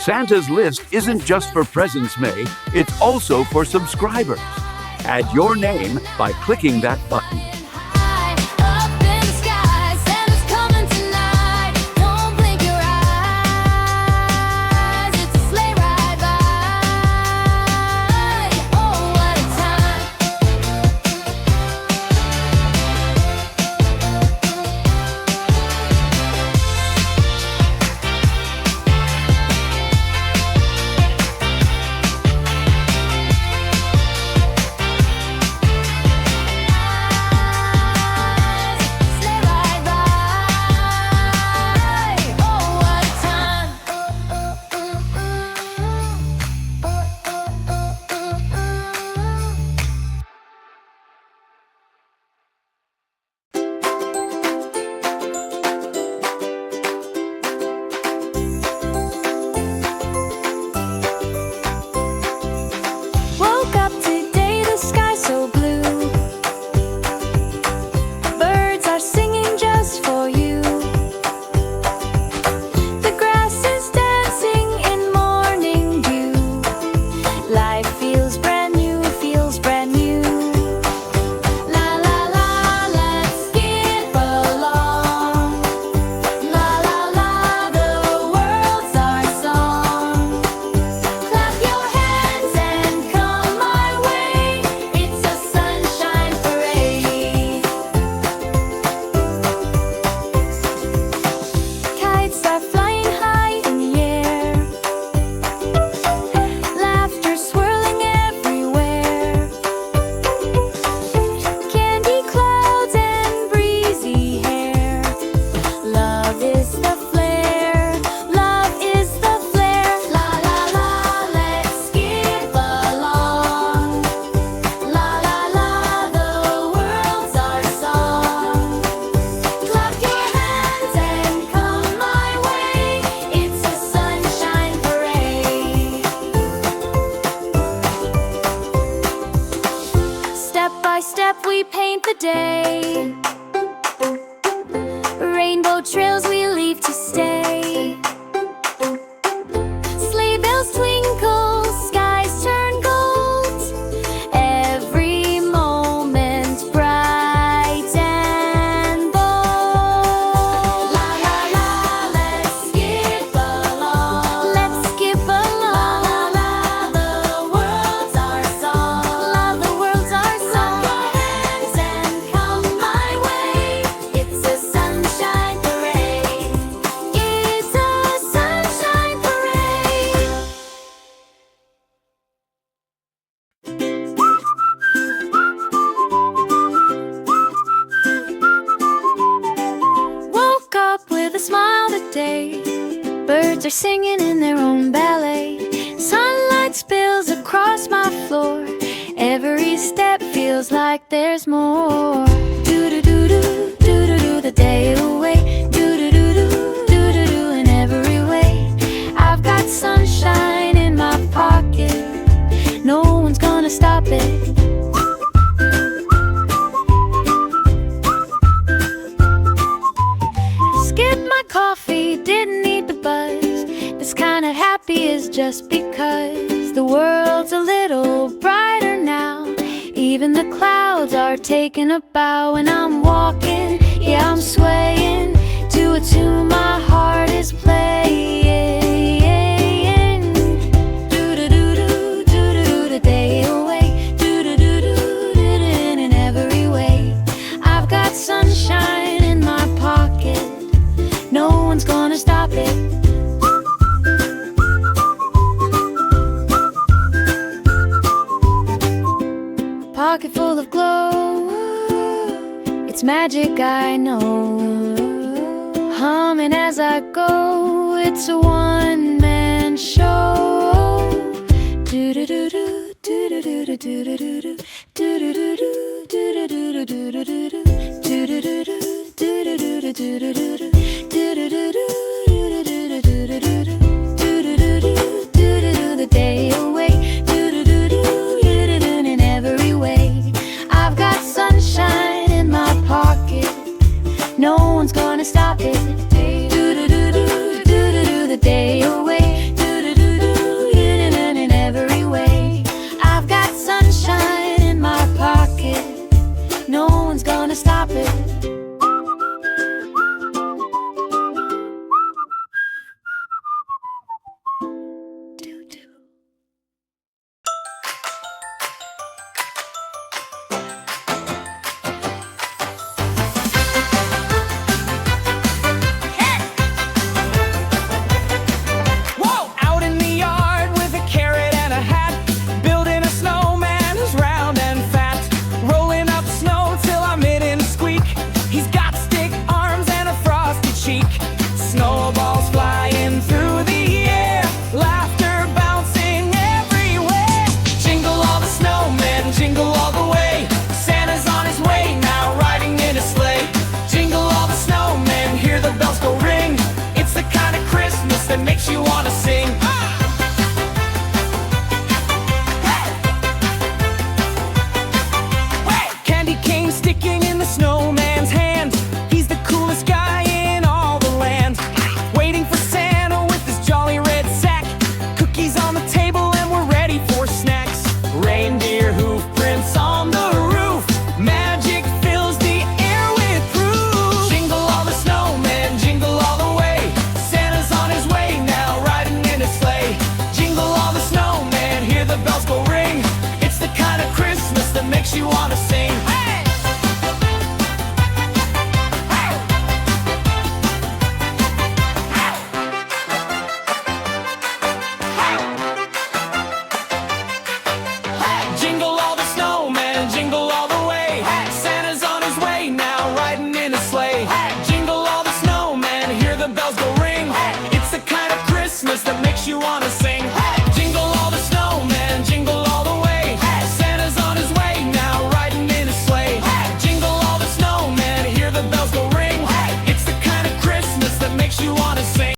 Santa's list isn't just for presents, May, it's also for subscribers. Add your name by clicking that button. We paint the day, rainbow trails we leave to stay. Sleigh bells twinkle, skies turn gold, every moment bright and bold. La la la, let's skip along. Let's skip along. La la la, the world's our song. La, the world's our song. Smile today, birds are singing in their own ballet. Sunlight spills across my floor, every step feels like there's more. Do-do-do-do, do-do-do, the day away. Do-do-do-do, do-do-do, in every way. I've got sunshine in my pocket, no one's gonna stop it. Coffee, didn't need the buzz. This kind of happy is just because the world's a little brighter now. Even the clouds are taking a bow. And I'm walking, yeah, I'm swaying to a tune my heart is playing. Do-do-do-do, do-do-do, the day away. Do-do-do-do, in every way. I've got sunshine in my pocket, no one's gonna stop it. Pocket full of glow, it's magic, I know. Humming as I go, it's a one-man show. Do-do-do-do, do-do-do-do, do-do-do-do, do-do-do-do, do-do-do-do, do-do-do-do, do-do-do-do, do-do-do-do, do-do-do-do. The day away, in every way. I've got sunshine in my pocket, no one's gonna stop it. The day away. wanna sing.